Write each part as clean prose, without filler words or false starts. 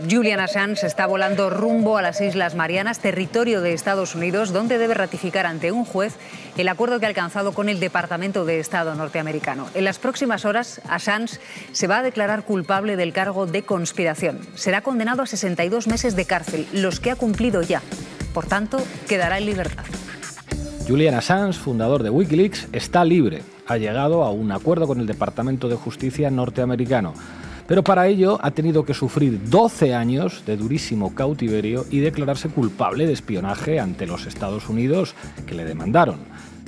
Julian Assange está volando rumbo a las Islas Marianas, territorio de Estados Unidos, donde debe ratificar ante un juez el acuerdo que ha alcanzado con el Departamento de Estado norteamericano. En las próximas horas, Assange se va a declarar culpable del cargo de conspiración. Será condenado a 62 meses de cárcel, los que ha cumplido ya. Por tanto, quedará en libertad. Julian Assange, fundador de Wikileaks, está libre. Ha llegado a un acuerdo con el Departamento de Justicia norteamericano. Pero para ello ha tenido que sufrir 12 años de durísimo cautiverio y declararse culpable de espionaje ante los Estados Unidos, que le demandaron.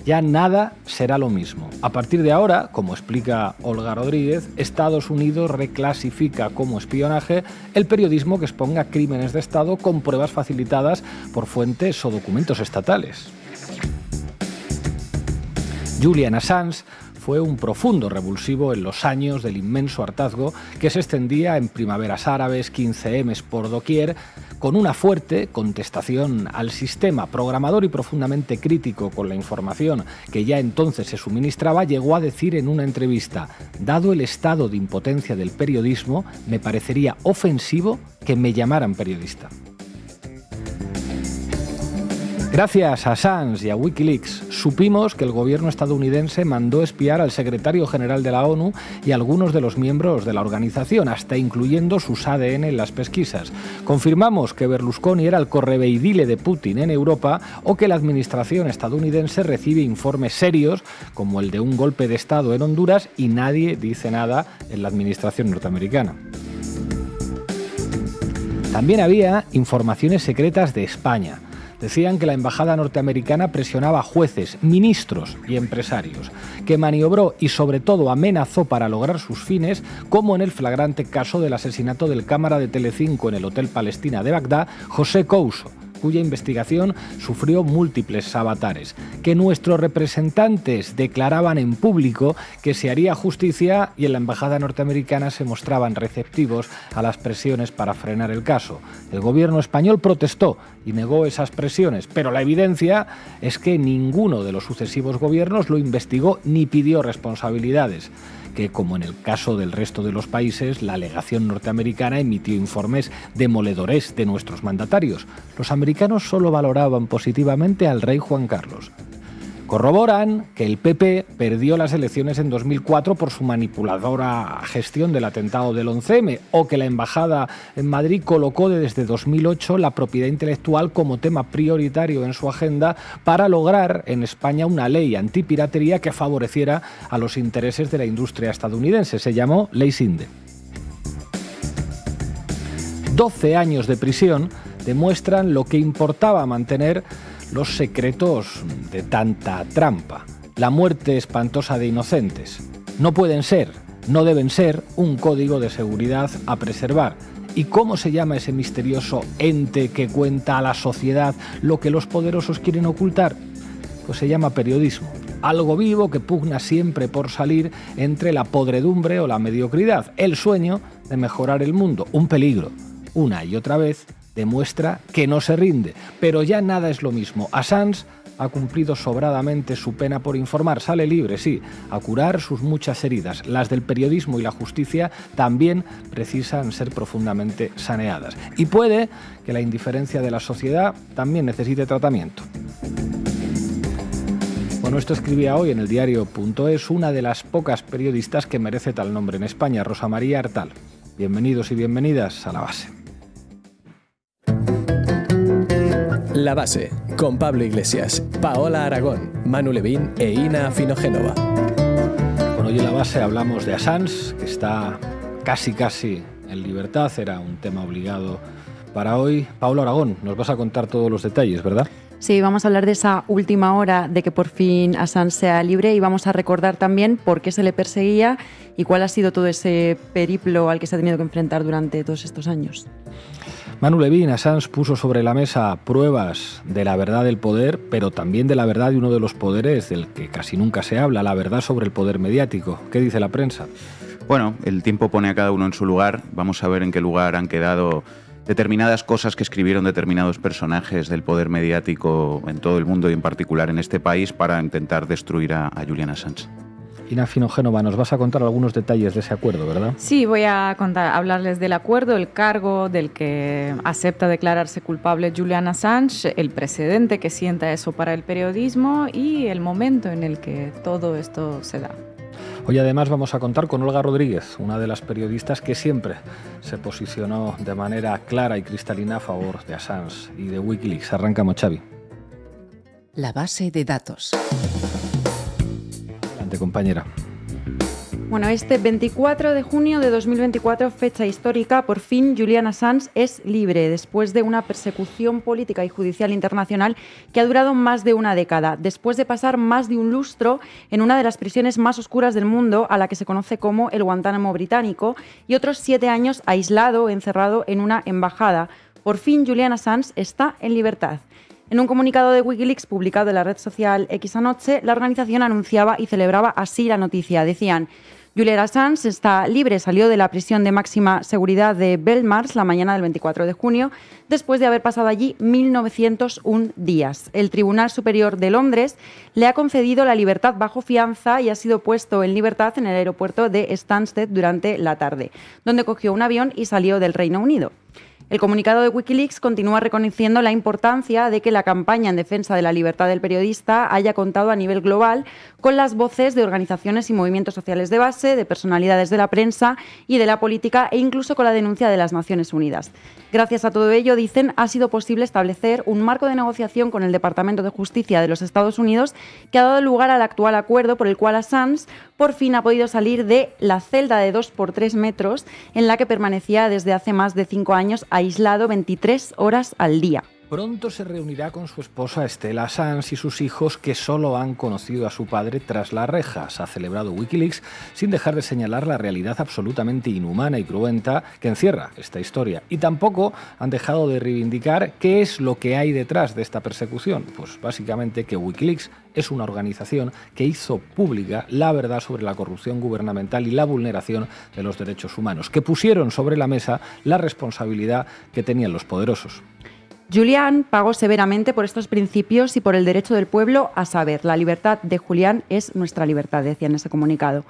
Ya nada será lo mismo. A partir de ahora, como explica Olga Rodríguez, Estados Unidos reclasifica como espionaje el periodismo que exponga crímenes de Estado con pruebas facilitadas por fuentes o documentos estatales. Julian Assange fue un profundo revulsivo en los años del inmenso hartazgo que se extendía en primaveras árabes, 15Ms por doquier, con una fuerte contestación al sistema. Programador y profundamente crítico con la información que ya entonces se suministraba, llegó a decir en una entrevista: dado el estado de impotencia del periodismo, me parecería ofensivo que me llamaran periodista. Gracias a Assange y a Wikileaks supimos que el gobierno estadounidense mandó espiar al secretario general de la ONU y a algunos de los miembros de la organización, hasta incluyendo sus ADN en las pesquisas. Confirmamos que Berlusconi era el correveidile de Putin en Europa o que la administración estadounidense recibe informes serios como el de un golpe de Estado en Honduras y nadie dice nada en la administración norteamericana. También había informaciones secretas de España. Decían que la embajada norteamericana presionaba a jueces, ministros y empresarios, que maniobró y sobre todo amenazó para lograr sus fines, como en el flagrante caso del asesinato del cámara de Telecinco en el Hotel Palestina de Bagdad, José Couso, cuya investigación sufrió múltiples avatares, que nuestros representantes declaraban en público que se haría justicia y en la embajada norteamericana se mostraban receptivos a las presiones para frenar el caso. El gobierno español protestó y negó esas presiones, pero la evidencia es que ninguno de los sucesivos gobiernos lo investigó ni pidió responsabilidades, que, como en el caso del resto de los países, la legación norteamericana emitió informes demoledores de nuestros mandatarios. Los americanos solo valoraban positivamente al rey Juan Carlos. Corroboran que el PP perdió las elecciones en 2004 por su manipuladora gestión del atentado del 11M, o que la embajada en Madrid colocó desde 2008 la propiedad intelectual como tema prioritario en su agenda para lograr en España una ley antipiratería que favoreciera a los intereses de la industria estadounidense. Se llamó Ley Sinde. 12 años de prisión demuestran lo que importaba mantener los secretos de tanta trampa. La muerte espantosa de inocentes. No pueden ser, no deben ser un código de seguridad a preservar. ¿Y cómo se llama ese misterioso ente que cuenta a la sociedad lo que los poderosos quieren ocultar? Pues se llama periodismo. Algo vivo que pugna siempre por salir entre la podredumbre o la mediocridad. El sueño de mejorar el mundo. Un peligro. Una y otra vez demuestra que no se rinde, pero ya nada es lo mismo. Assange ha cumplido sobradamente su pena por informar, sale libre, sí, a curar sus muchas heridas. Las del periodismo y la justicia también precisan ser profundamente saneadas. Y puede que la indiferencia de la sociedad también necesite tratamiento. Bueno, esto escribía hoy en el diario.es una de las pocas periodistas que merece tal nombre en España, Rosa María Artal. Bienvenidos y bienvenidas a La Base. La Base, con Pablo Iglesias, Paola Aragón, Manu Levín e Ina Finogénova. Bueno, hoy en La Base hablamos de Assange, que está casi en libertad, era un tema obligado para hoy. Paola Aragón, nos vas a contar todos los detalles, ¿verdad? Sí, vamos a hablar de esa última hora de que por fin Assange sea libre y vamos a recordar también por qué se le perseguía y cuál ha sido todo ese periplo al que se ha tenido que enfrentar durante todos estos años. Manu Levín, Assange puso sobre la mesa pruebas de la verdad del poder, pero también de la verdad de uno de los poderes del que casi nunca se habla, la verdad sobre el poder mediático. ¿Qué dice la prensa? Bueno, el tiempo pone a cada uno en su lugar. Vamos a ver en qué lugar han quedado determinadas cosas que escribieron determinados personajes del poder mediático en todo el mundo y en particular en este país para intentar destruir a Julian Assange. Ina Finogénova, nos vas a contar algunos detalles de ese acuerdo, ¿verdad? Sí, voy a hablarles del acuerdo, el cargo del que acepta declararse culpable Julian Assange, el precedente que sienta eso para el periodismo y el momento en el que todo esto se da. Hoy además vamos a contar con Olga Rodríguez, una de las periodistas que siempre se posicionó de manera clara y cristalina a favor de Assange y de Wikileaks. Arrancamos, Xavi. La base de datos. Adelante, compañera. Bueno, este 24 de junio de 2024, fecha histórica, por fin Julian Assange es libre después de una persecución política y judicial internacional que ha durado más de una década, después de pasar más de un lustro en una de las prisiones más oscuras del mundo, a la que se conoce como el Guantánamo británico, y otros 7 años aislado, encerrado en una embajada. Por fin Julian Assange está en libertad. En un comunicado de Wikileaks publicado en la red social X anoche, la organización anunciaba y celebraba así la noticia. Decían: Julian Assange está libre, salió de la prisión de máxima seguridad de Belmarsh la mañana del 24 de junio, después de haber pasado allí 1901 días. El Tribunal Superior de Londres le ha concedido la libertad bajo fianza y ha sido puesto en libertad en el aeropuerto de Stansted durante la tarde, donde cogió un avión y salió del Reino Unido. El comunicado de Wikileaks continúa reconociendo la importancia de que la campaña en defensa de la libertad del periodista haya contado a nivel global con las voces de organizaciones y movimientos sociales de base, de personalidades de la prensa y de la política e incluso con la denuncia de las Naciones Unidas. Gracias a todo ello, dicen, ha sido posible establecer un marco de negociación con el Departamento de Justicia de los Estados Unidos que ha dado lugar al actual acuerdo por el cual Assange por fin ha podido salir de la celda de 2 por 3 metros en la que permanecía desde hace más de 5 años aislado 23 horas al día. Pronto se reunirá con su esposa Stella Assange y sus hijos, que solo han conocido a su padre tras las rejas. Ha celebrado Wikileaks sin dejar de señalar la realidad absolutamente inhumana y cruenta que encierra esta historia. Y tampoco han dejado de reivindicar qué es lo que hay detrás de esta persecución. Pues básicamente que Wikileaks es una organización que hizo pública la verdad sobre la corrupción gubernamental y la vulneración de los derechos humanos, que pusieron sobre la mesa la responsabilidad que tenían los poderosos. Julian pagó severamente por estos principios y por el derecho del pueblo a saber. La libertad de Julian es nuestra libertad, decía en ese comunicado.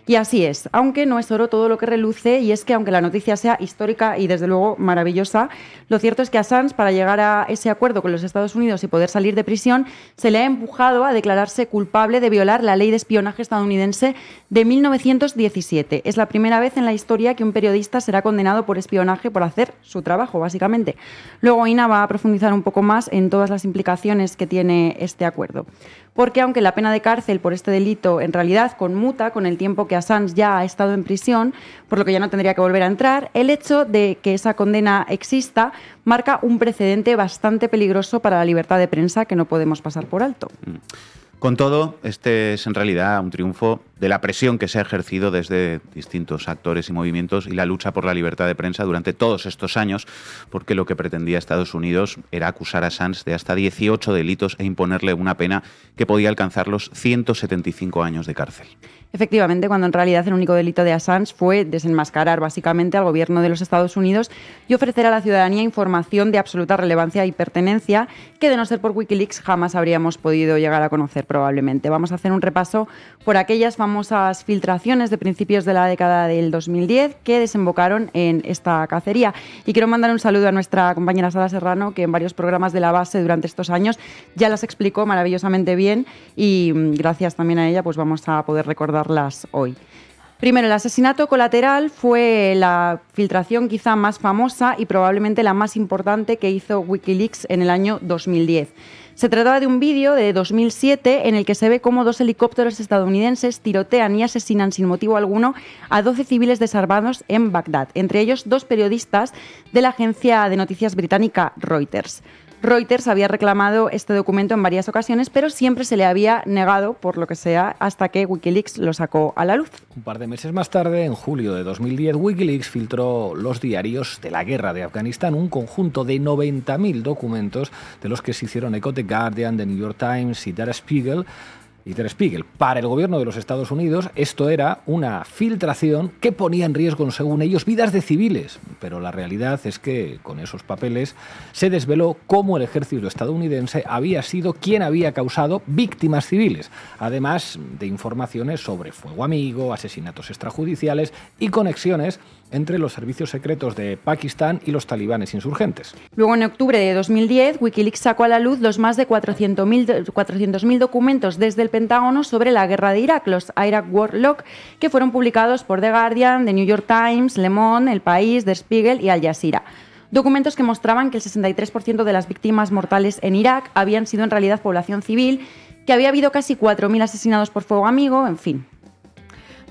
Y así es, aunque no es oro todo lo que reluce, y es que aunque la noticia sea histórica y desde luego maravillosa, lo cierto es que Assange, para llegar a ese acuerdo con los Estados Unidos y poder salir de prisión, se le ha empujado a declararse culpable de violar la ley de espionaje estadounidense de 1917. Es la primera vez en la historia que un periodista será condenado por espionaje por hacer su trabajo, básicamente. Luego Ina va a profundizar un poco más en todas las implicaciones que tiene este acuerdo. Porque aunque la pena de cárcel por este delito en realidad conmuta con el tiempo que Assange ya ha estado en prisión, por lo que ya no tendría que volver a entrar, el hecho de que esa condena exista marca un precedente bastante peligroso para la libertad de prensa que no podemos pasar por alto. Con todo, este es en realidad un triunfo de la presión que se ha ejercido desde distintos actores y movimientos y la lucha por la libertad de prensa durante todos estos años, porque lo que pretendía Estados Unidos era acusar a Assange de hasta 18 delitos e imponerle una pena que podía alcanzar los 175 años de cárcel. Efectivamente, cuando en realidad el único delito de Assange fue desenmascarar básicamente al gobierno de los Estados Unidos y ofrecer a la ciudadanía información de absoluta relevancia y pertenencia que, de no ser por Wikileaks, jamás habríamos podido llegar a conocer probablemente. Vamos a hacer un repaso por aquellas famosas filtraciones de principios de la década del 2010 que desembocaron en esta cacería. Y quiero mandar un saludo a nuestra compañera Sara Serrano, que en varios programas de La Base durante estos años ya las explicó maravillosamente bien, y gracias también a ella pues vamos a poder recordarlas hoy. Primero, el asesinato colateral fue la filtración quizá más famosa y probablemente la más importante que hizo Wikileaks en el año 2010. Se trataba de un vídeo de 2007 en el que se ve cómo 2 helicópteros estadounidenses tirotean y asesinan sin motivo alguno a 12 civiles desarmados en Bagdad, entre ellos 2 periodistas de la agencia de noticias británica Reuters. Reuters había reclamado este documento en varias ocasiones, pero siempre se le había negado, por lo que sea, hasta que Wikileaks lo sacó a la luz. Un par de meses más tarde, en julio de 2010, Wikileaks filtró los diarios de la guerra de Afganistán, un conjunto de 90.000 documentos de los que se hicieron eco The Guardian, The New York Times y Der Spiegel, y Der Spiegel. Para el gobierno de los Estados Unidos esto era una filtración que ponía en riesgo, según ellos, vidas de civiles. Pero la realidad es que con esos papeles se desveló cómo el ejército estadounidense había sido quien había causado víctimas civiles, además de informaciones sobre fuego amigo, asesinatos extrajudiciales y conexiones entre los servicios secretos de Pakistán y los talibanes insurgentes. Luego, en octubre de 2010, Wikileaks sacó a la luz los más de 400.000 documentos desde el Pentágono sobre la guerra de Irak, los Iraq War Log, que fueron publicados por The Guardian, The New York Times, Le Monde, El País, Der Spiegel y Al Jazeera. Documentos que mostraban que el 63% de las víctimas mortales en Irak habían sido en realidad población civil, que había habido casi 4.000 asesinados por fuego amigo, en fin.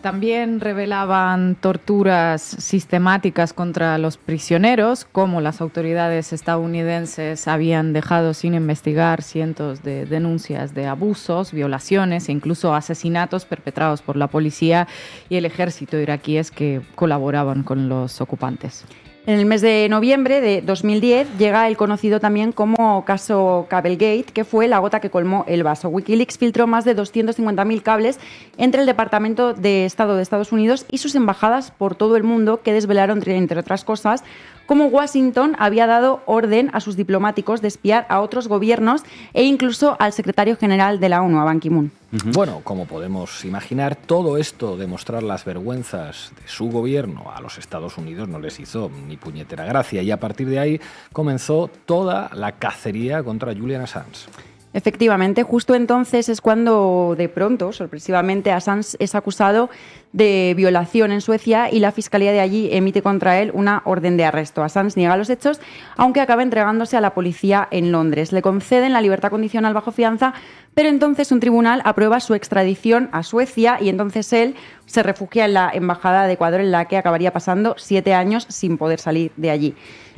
También revelaban torturas sistemáticas contra los prisioneros, como las autoridades estadounidenses habían dejado sin investigar cientos de denuncias de abusos, violaciones e incluso asesinatos perpetrados por la policía y el ejército iraquíes que colaboraban con los ocupantes. En el mes de noviembre de 2010 llega el conocido también como caso Cablegate, que fue la gota que colmó el vaso. Wikileaks filtró más de 250.000 cables entre el Departamento de Estado de Estados Unidos y sus embajadas por todo el mundo, que desvelaron, entre otras cosas, cómo Washington había dado orden a sus diplomáticos de espiar a otros gobiernos e incluso al secretario general de la ONU, a Ban Ki-moon. Bueno, como podemos imaginar, todo esto de mostrar las vergüenzas de su gobierno a los Estados Unidos no les hizo ni puñetera gracia, y a partir de ahí comenzó toda la cacería contra Julian Assange. Efectivamente, justo entonces es cuando, de pronto, sorpresivamente, Assange es acusado de violación en Suecia y la Fiscalía de allí emite contra él una orden de arresto. Assange niega los hechos, aunque acaba entregándose a la policía en Londres. Le conceden la libertad condicional bajo fianza, pero entonces un tribunal aprueba su extradición a Suecia y entonces él se refugia en la Embajada de Ecuador, en la que acabaría pasando 7 años sin poder salir de allí.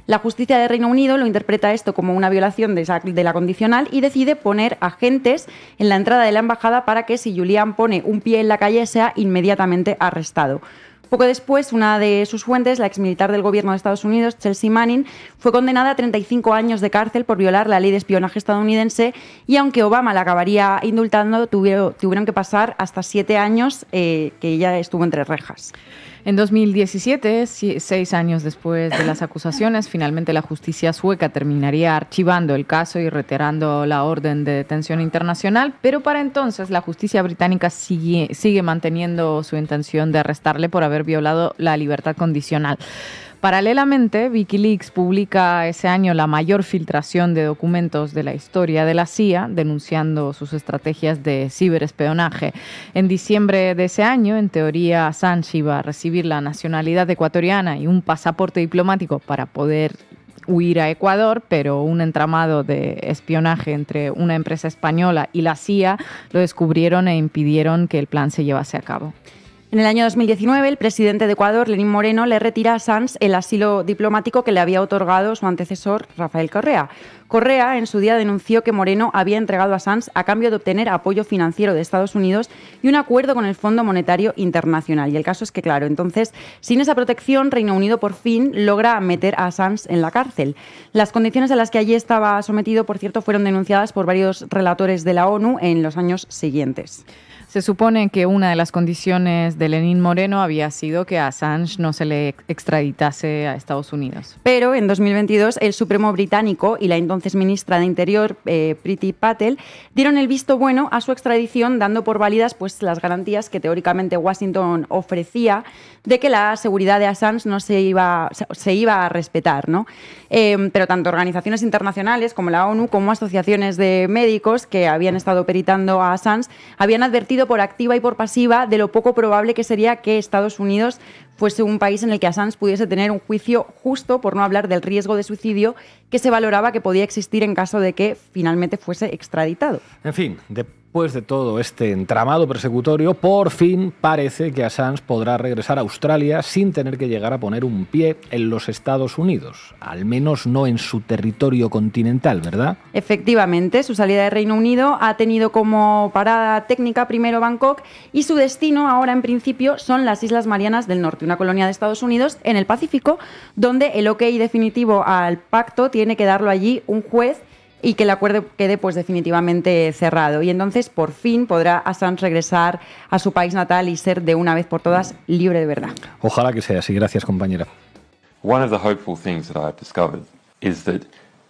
La justicia de Reino Unido lo interpreta esto como una violación de la condicional y decide poner agentes en la entrada de la embajada para que, si Julian pone un pie en la calle, sea inmediatamente arrestado. Poco después, una de sus fuentes, la exmilitar del gobierno de Estados Unidos, Chelsea Manning, fue condenada a 35 años de cárcel por violar la ley de espionaje estadounidense, y aunque Obama la acabaría indultando, tuvieron que pasar hasta 7 años que ella estuvo entre rejas. En 2017, 6 años después de las acusaciones, finalmente la justicia sueca terminaría archivando el caso y retirando la orden de detención internacional, pero para entonces la justicia británica sigue manteniendo su intención de arrestarle por haber violado la libertad condicional. Paralelamente, Wikileaks publica ese año la mayor filtración de documentos de la historia de la CIA, denunciando sus estrategias de ciberespionaje. En diciembre de ese año, en teoría, Assange iba a recibir la nacionalidad ecuatoriana y un pasaporte diplomático para poder huir a Ecuador, pero un entramado de espionaje entre una empresa española y la CIA lo descubrieron e impidieron que el plan se llevase a cabo. En el año 2019, el presidente de Ecuador, Lenín Moreno, le retira a Assange el asilo diplomático que le había otorgado su antecesor, Rafael Correa. Correa, en su día, denunció que Moreno había entregado a Assange a cambio de obtener apoyo financiero de Estados Unidos y un acuerdo con el Fondo Monetario Internacional. Y el caso es que, claro, entonces, sin esa protección, Reino Unido por fin logra meter a Assange en la cárcel. Las condiciones a las que allí estaba sometido, por cierto, fueron denunciadas por varios relatores de la ONU en los años siguientes. Se supone que una de las condiciones de Lenín Moreno había sido que a Assange no se le extraditase a Estados Unidos. Pero en 2022 el Supremo británico y la entonces ministra de Interior, Priti Patel, dieron el visto bueno a su extradición, dando por válidas pues las garantías que teóricamente Washington ofrecía de que la seguridad de Assange no se iba a respetar, ¿no? Pero tanto organizaciones internacionales como la ONU, como asociaciones de médicos que habían estado peritando a Assange, habían advertido por activa y por pasiva de lo poco probable que sería que Estados Unidos fuese un país en el que Assange pudiese tener un juicio justo, por no hablar del riesgo de suicidio que se valoraba que podía existir en caso de que finalmente fuese extraditado. En fin, después de todo este entramado persecutorio, por fin parece que Assange podrá regresar a Australia sin tener que llegar a poner un pie en los Estados Unidos, al menos no en su territorio continental, ¿verdad? Efectivamente, su salida de Reino Unido ha tenido como parada técnica primero Bangkok y su destino ahora en principio son las Islas Marianas del Norte, una colonia de Estados Unidos en el Pacífico, donde el ok definitivo al pacto tiene que darlo allí un juez y que el acuerdo quede pues definitivamente cerrado. Y entonces, por fin, podrá Assange regresar a su país natal y ser de una vez por todas libre de verdad. Ojalá que sea así. Gracias, compañera. One of the hopeful things that I've discovered is that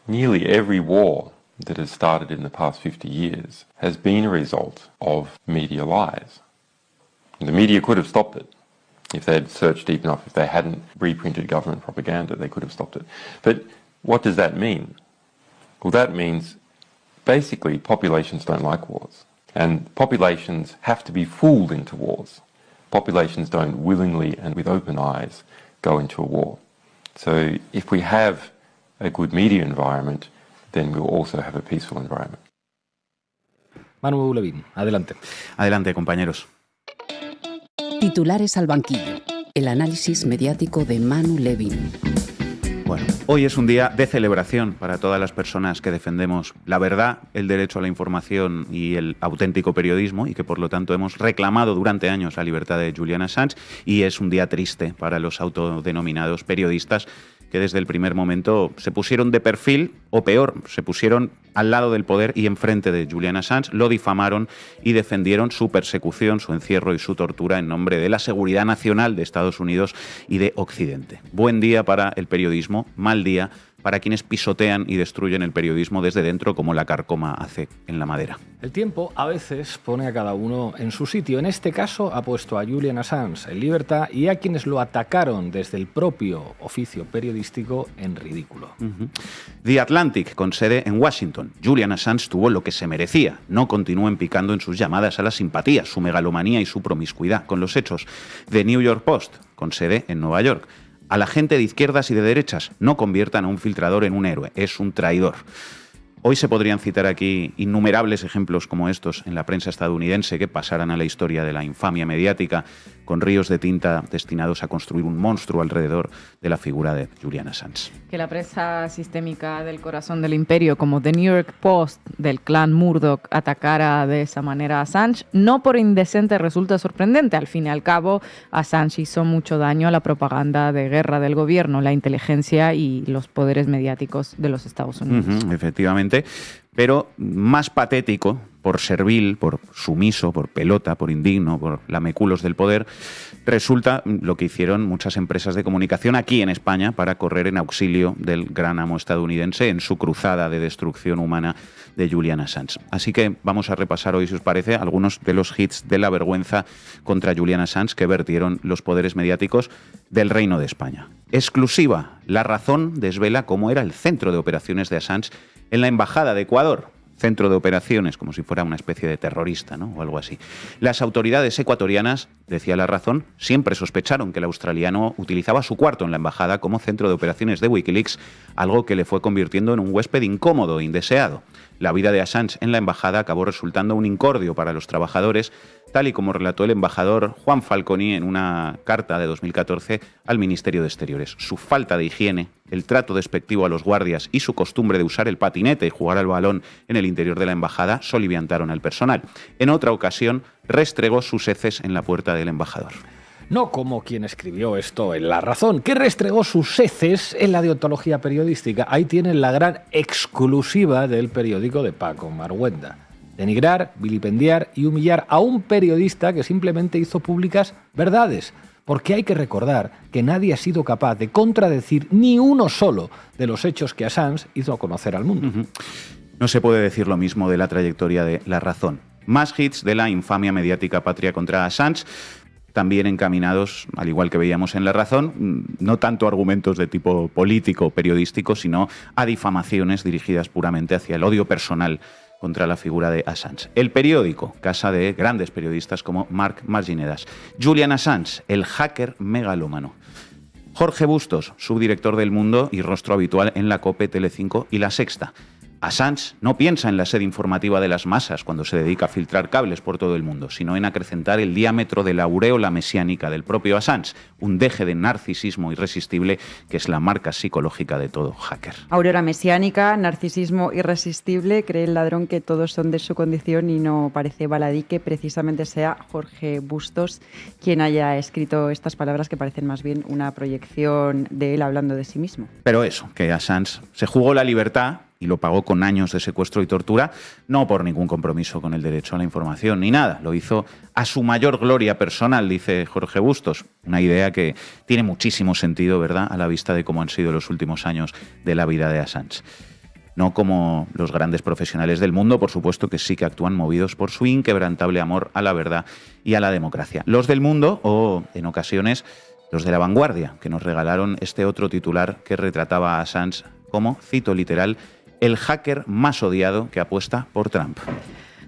nearly every war that has started in the past 50 years has been a result of media lies. The media could have stopped it. If they had searched deep enough, if they hadn't reprinted government propaganda, they could have stopped it. But what does that mean? Well, that means basically populations don't like wars. And populations have to be fooled into wars. Populations don't willingly and with open eyes go into a war. So if we have a good media environment, then we'll also have a peaceful environment. Manu Levin, adelante. Adelante, compañeros. Titulares al banquillo. El análisis mediático de Manu Levin. Bueno, hoy es un día de celebración para todas las personas que defendemos la verdad, el derecho a la información y el auténtico periodismo, y que por lo tanto hemos reclamado durante años la libertad de Julian Assange, y es un día triste para los autodenominados periodistas que desde el primer momento se pusieron de perfil, o peor, se pusieron al lado del poder y enfrente de Julian Assange, lo difamaron y defendieron su persecución, su encierro y su tortura en nombre de la seguridad nacional de Estados Unidos y de Occidente. Buen día para el periodismo, mal día para quienes pisotean y destruyen el periodismo desde dentro, como la carcoma hace en la madera. El tiempo a veces pone a cada uno en su sitio. En este caso ha puesto a Julian Assange en libertad y a quienes lo atacaron desde el propio oficio periodístico en ridículo. The Atlantic, con sede en Washington. Julian Assange tuvo lo que se merecía. No continúen picando en sus llamadas a la simpatía, su megalomanía y su promiscuidad con los hechos. The New York Post, con sede en Nueva York. A la gente de izquierdas y de derechas, no conviertan a un filtrador en un héroe, es un traidor. Hoy se podrían citar aquí innumerables ejemplos como estos en la prensa estadounidense que pasarán a la historia de la infamia mediática con ríos de tinta destinados a construir un monstruo alrededor de la figura de Julian Assange. Que la prensa sistémica del corazón del imperio, como The New York Post del clan Murdoch, atacara de esa manera a Assange, no por indecente resulta sorprendente. Al fin y al cabo, Assange hizo mucho daño a la propaganda de guerra del gobierno, la inteligencia y los poderes mediáticos de los Estados Unidos. Efectivamente, pero más patético, por servil, por sumiso, por pelota, por indigno, por lameculos del poder, resulta lo que hicieron muchas empresas de comunicación aquí en España para correr en auxilio del gran amo estadounidense en su cruzada de destrucción humana de Julian Assange. Así que vamos a repasar hoy, si os parece, algunos de los hits de la vergüenza contra Julian Assange que vertieron los poderes mediáticos del Reino de España. Exclusiva, La Razón desvela cómo era el centro de operaciones de Assange en la Embajada de Ecuador. Centro de operaciones, como si fuera una especie de terrorista, ¿no? O algo así. Las autoridades ecuatorianas, decía La Razón, siempre sospecharon que el australiano utilizaba su cuarto en la embajada como centro de operaciones de Wikileaks, algo que le fue convirtiendo en un huésped incómodo e indeseado. La vida de Assange en la embajada acabó resultando un incordio para los trabajadores, tal y como relató el embajador Juan Falconi en una carta de 2014 al Ministerio de Exteriores. Su falta de higiene, el trato despectivo a los guardias y su costumbre de usar el patinete y jugar al balón en el interior de la embajada soliviantaron al personal. En otra ocasión, restregó sus heces en la puerta del embajador. No como quien escribió esto en La Razón, que restregó sus heces en la deontología periodística. Ahí tienen la gran exclusiva del periódico de Paco Marhuenda. Denigrar, vilipendiar y humillar a un periodista que simplemente hizo públicas verdades. Porque hay que recordar que nadie ha sido capaz de contradecir ni uno solo de los hechos que Assange hizo conocer al mundo. No se puede decir lo mismo de la trayectoria de La Razón. Más hits de la infamia mediática patria contra Assange, también encaminados, al igual que veíamos en La Razón, no tanto argumentos de tipo político o periodístico, sino a difamaciones dirigidas puramente hacia el odio personal contra la figura de Assange. El Periódico, casa de grandes periodistas como Marc Marginedas. Julian Assange, el hacker megalómano. Jorge Bustos, subdirector del Mundo y rostro habitual en la COPE, Telecinco y La Sexta. Assange no piensa en la sed informativa de las masas cuando se dedica a filtrar cables por todo el mundo, sino en acrecentar el diámetro de la aureola mesiánica del propio Assange, un deje de narcisismo irresistible que es la marca psicológica de todo hacker. Aureola mesiánica, narcisismo irresistible, cree el ladrón que todos son de su condición y no parece baladí que precisamente sea Jorge Bustos quien haya escrito estas palabras que parecen más bien una proyección de él hablando de sí mismo. Pero eso, que Assange se jugó la libertad y lo pagó con años de secuestro y tortura, no por ningún compromiso con el derecho a la información ni nada. Lo hizo a su mayor gloria personal, dice Jorge Bustos. Una idea que tiene muchísimo sentido, ¿verdad?, a la vista de cómo han sido los últimos años de la vida de Assange. No como los grandes profesionales del mundo, por supuesto que sí que actúan movidos por su inquebrantable amor a la verdad y a la democracia. Los del Mundo, o en ocasiones los de La Vanguardia, que nos regalaron este otro titular que retrataba a Assange como, cito literal, el hacker más odiado que apuesta por Trump.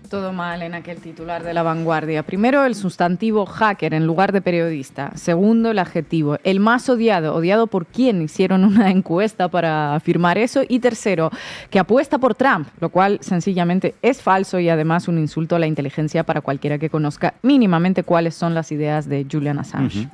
Todo mal en aquel titular de La Vanguardia. Primero, el sustantivo hacker en lugar de periodista. Segundo, el adjetivo, el más odiado. ¿Odiado por quién? Hicieron una encuesta para afirmar eso. Y tercero, que apuesta por Trump, lo cual sencillamente es falso y además un insulto a la inteligencia para cualquiera que conozca mínimamente cuáles son las ideas de Julian Assange.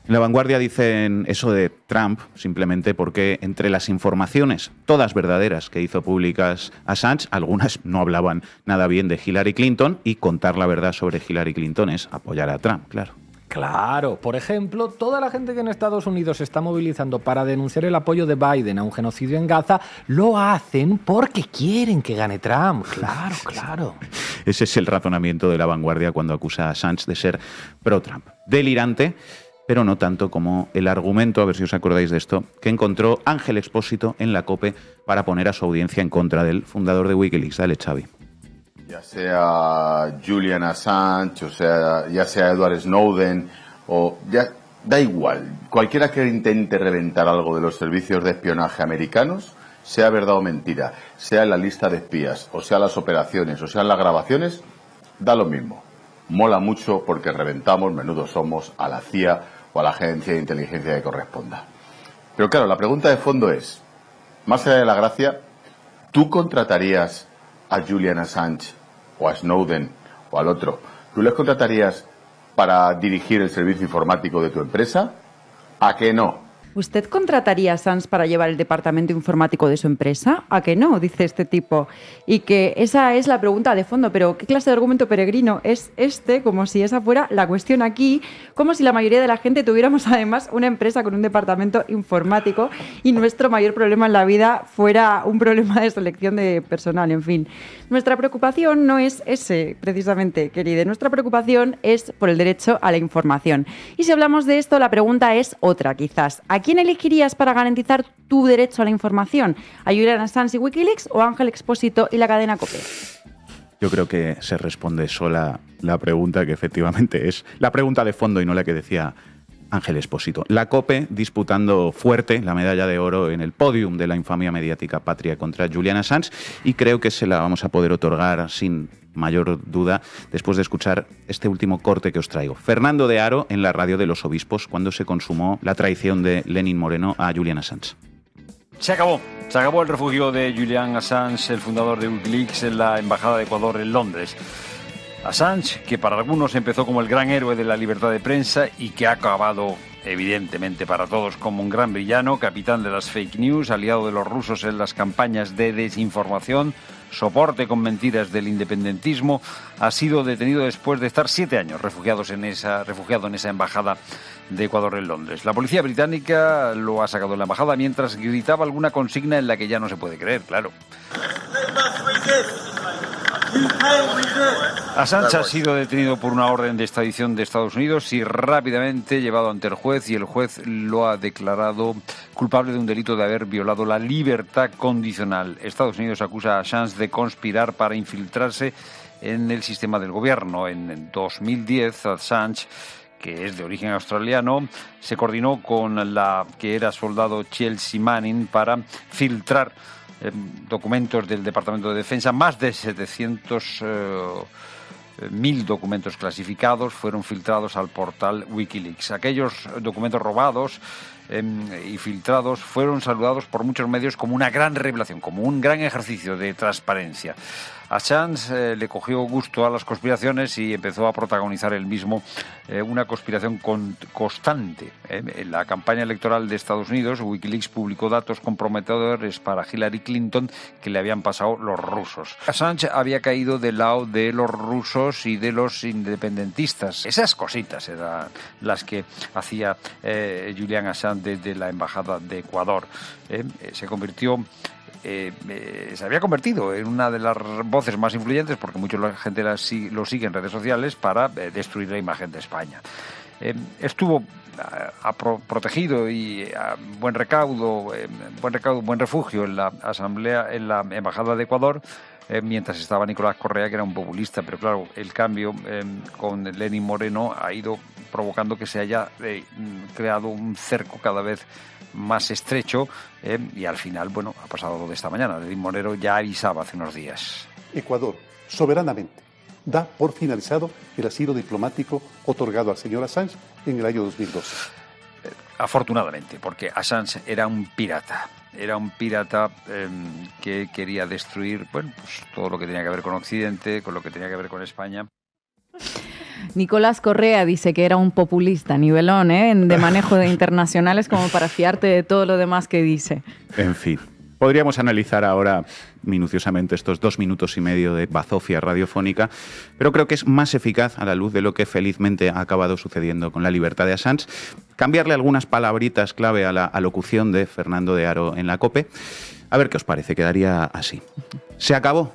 En La Vanguardia dicen eso de Trump simplemente porque entre las informaciones, todas verdaderas, que hizo públicas Assange, algunas no hablaban nada bien de Hillary Clinton, y contar la verdad sobre Hillary Clinton es apoyar a Trump, claro. Claro, por ejemplo, toda la gente que en Estados Unidos se está movilizando para denunciar el apoyo de Biden a un genocidio en Gaza, lo hacen porque quieren que gane Trump. Claro, claro. Ese es el razonamiento de La Vanguardia cuando acusa a Assange de ser pro-Trump. Delirante, pero no tanto como el argumento, a ver si os acordáis de esto, que encontró Ángel Expósito en la COPE para poner a su audiencia en contra del fundador de Wikileaks. Dale, Xavi. Ya sea Julian Assange, ya sea Edward Snowden, da igual. Cualquiera que intente reventar algo de los servicios de espionaje americanos, sea verdad o mentira, sea en la lista de espías, o sea las operaciones, o sean las grabaciones, da lo mismo. Mola mucho porque reventamos, menudo somos, a la CIA o a la agencia de inteligencia que corresponda. Pero claro, la pregunta de fondo es, más allá de la gracia, ¿tú contratarías a Julian Assange o a Snowden o al otro? ¿Tú les contratarías para dirigir el servicio informático de tu empresa? ¿A que no? ¿Usted contrataría a Assange para llevar el departamento informático de su empresa? ¿A que no? Dice este tipo. Y que esa es la pregunta de fondo, pero ¿qué clase de argumento peregrino es este? Como si esa fuera la cuestión aquí, como si la mayoría de la gente tuviéramos además una empresa con un departamento informático y nuestro mayor problema en la vida fuera un problema de selección de personal, en fin. Nuestra preocupación no es ese, precisamente, querida. Nuestra preocupación es por el derecho a la información. Y si hablamos de esto, la pregunta es otra, quizás. ¿A quién elegirías para garantizar tu derecho a la información? ¿A Julian Assange y Wikileaks o a Ángel Expósito y la cadena COPE? Yo creo que se responde sola la pregunta, que efectivamente es la pregunta de fondo y no la que decía Ángel Expósito. La COPE disputando fuerte la medalla de oro en el podium de la infamia mediática patria contra Julian Assange, y creo que se la vamos a poder otorgar sin mayor duda después de escuchar este último corte que os traigo. Fernando de Haro en la radio de los obispos cuando se consumó la traición de Lenin Moreno a Julian Assange. Se acabó el refugio de Julian Assange, el fundador de Wikileaks, en la Embajada de Ecuador en Londres. Assange, que para algunos empezó como el gran héroe de la libertad de prensa y que ha acabado, evidentemente para todos, como un gran villano, capitán de las fake news, aliado de los rusos en las campañas de desinformación, soporte con mentiras del independentismo, ha sido detenido después de estar 7 años refugiado en esa embajada de Ecuador en Londres. La policía británica lo ha sacado de la embajada mientras gritaba alguna consigna en la que ya no se puede creer, claro. Assange ha sido detenido por una orden de extradición de Estados Unidos y rápidamente llevado ante el juez, y el juez lo ha declarado culpable de un delito de haber violado la libertad condicional. Estados Unidos acusa a Assange de conspirar para infiltrarse en el sistema del gobierno. En 2010, Assange, que es de origen australiano, se coordinó con la que era soldado Chelsea Manning para filtrar documentos del Departamento de Defensa. Más de 700.000 documentos clasificados fueron filtrados al portal Wikileaks. Aquellos documentos robados y filtrados fueron saludados por muchos medios como una gran revelación, como un gran ejercicio de transparencia. Assange le cogió gusto a las conspiraciones y empezó a protagonizar él mismo una conspiración constante. En la campaña electoral de Estados Unidos, Wikileaks publicó datos comprometedores para Hillary Clinton que le habían pasado los rusos. Assange había caído del lado de los rusos y de los independentistas. Esas cositas eran las que hacía Julian Assange desde la Embajada de Ecuador. Se había convertido en una de las voces más influyentes, porque mucha gente lo sigue en redes sociales, para destruir la imagen de España. Estuvo protegido y a buen refugio en la Embajada de Ecuador, mientras estaba Nicolás Correa, que era un populista. Pero claro, el cambio con Lenín Moreno ha ido provocando que se haya creado un cerco cada vez más estrecho, y al final, bueno, ha pasado lo de esta mañana. Lenín Moreno ya avisaba hace unos días. Ecuador, soberanamente, da por finalizado el asilo diplomático otorgado al señor Assange en el año 2012. Afortunadamente, porque Assange era un pirata. Era un pirata que quería destruir, bueno, pues todo lo que tenía que ver con Occidente, con lo que tenía que ver con España. Nicolás Correa dice que era un populista, nivelón, de manejo de internacionales, como para fiarte de todo lo demás que dice. En fin, podríamos analizar ahora minuciosamente estos 2 minutos y medio de bazofia radiofónica, pero creo que es más eficaz, a la luz de lo que felizmente ha acabado sucediendo con la libertad de Assange, cambiarle algunas palabritas clave a la alocución de Fernando de Haro en la COPE. A ver qué os parece, quedaría así. Se acabó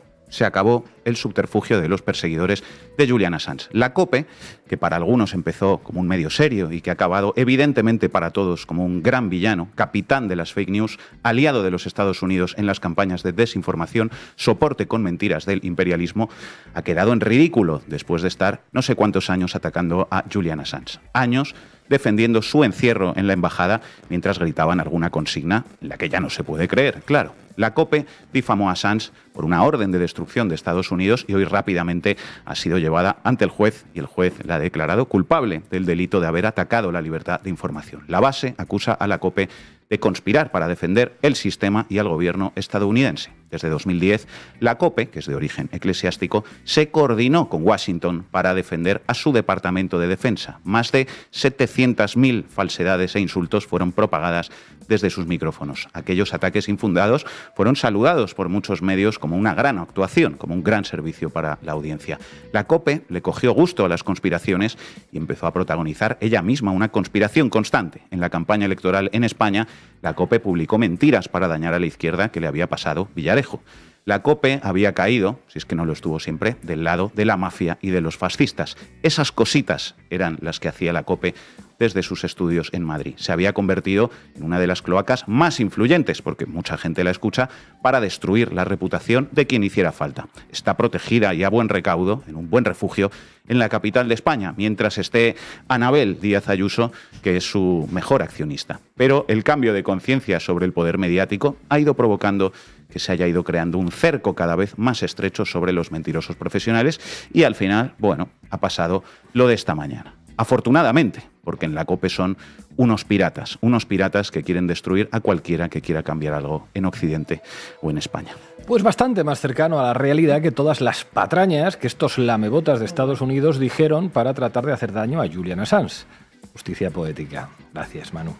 el subterfugio de los perseguidores de Julian Assange. La COPE, que para algunos empezó como un medio serio y que ha acabado evidentemente para todos como un gran villano, capitán de las fake news, aliado de los Estados Unidos en las campañas de desinformación, soporte con mentiras del imperialismo, ha quedado en ridículo después de estar no sé cuántos años atacando a Julian Assange. Años defendiendo su encierro en la embajada mientras gritaban alguna consigna en la que ya no se puede creer, claro. La COPE difamó a Assange por una orden de destrucción de Estados Unidos y hoy rápidamente ha sido llevada ante el juez, y el juez la ha declarado culpable del delito de haber atacado la libertad de información. La base acusa a la COPE de conspirar para defender el sistema y al gobierno estadounidense. Desde 2010, la COPE, que es de origen eclesiástico, se coordinó con Washington para defender a su Departamento de Defensa. Más de 700.000 falsedades e insultos fueron propagadas desde sus micrófonos. Aquellos ataques infundados fueron saludados por muchos medios como una gran actuación, como un gran servicio para la audiencia. La COPE le cogió gusto a las conspiraciones y empezó a protagonizar ella misma una conspiración constante. En la campaña electoral en España, la COPE publicó mentiras para dañar a la izquierda que le había pasado Villarejo. La COPE había caído, si es que no lo estuvo siempre, del lado de la mafia y de los fascistas. Esas cositas eran las que hacía la COPE desde sus estudios en Madrid. Se había convertido en una de las cloacas más influyentes, porque mucha gente la escucha, para destruir la reputación de quien hiciera falta. Está protegida y a buen recaudo, en un buen refugio, en la capital de España, mientras esté Anabel Díaz Ayuso, que es su mejor accionista. Pero el cambio de conciencia sobre el poder mediático ha ido provocando que se haya ido creando un cerco cada vez más estrecho sobre los mentirosos profesionales y al final, bueno, ha pasado lo de esta mañana. Afortunadamente, porque en la COPE son unos piratas que quieren destruir a cualquiera que quiera cambiar algo en Occidente o en España. Pues bastante más cercano a la realidad que todas las patrañas que estos lamebotas de Estados Unidos dijeron para tratar de hacer daño a Julian Assange. Justicia poética. Gracias, Manu.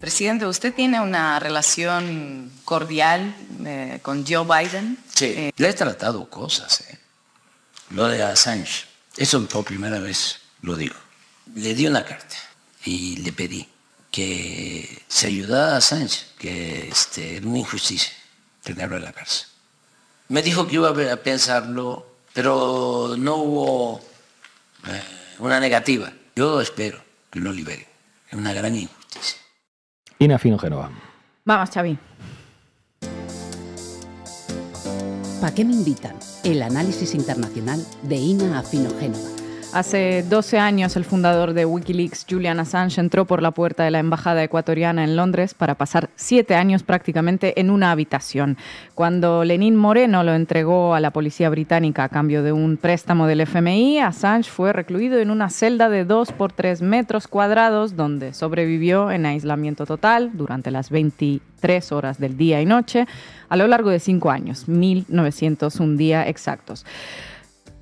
Presidente, ¿usted tiene una relación cordial con Joe Biden? Sí, le he tratado cosas. Lo de Assange, eso por primera vez lo digo. Le di una carta y le pedí que se ayudara a Assange, que era una injusticia tenerlo en la cárcel. Me dijo que iba a pensarlo, pero no hubo una negativa. Yo espero que lo liberen. Es una gran injusticia. Ina Fino Génova. Vamos, Xavi. ¿Para qué me invitan? El análisis internacional de Ina Fino Génova. Hace 12 años, el fundador de Wikileaks, Julian Assange, entró por la puerta de la embajada ecuatoriana en Londres para pasar 7 años prácticamente en una habitación. Cuando Lenín Moreno lo entregó a la policía británica a cambio de un préstamo del FMI, Assange fue recluido en una celda de 2 por 3 metros cuadrados, donde sobrevivió en aislamiento total durante las 23 horas del día y noche a lo largo de 5 años, 1901 días exactos.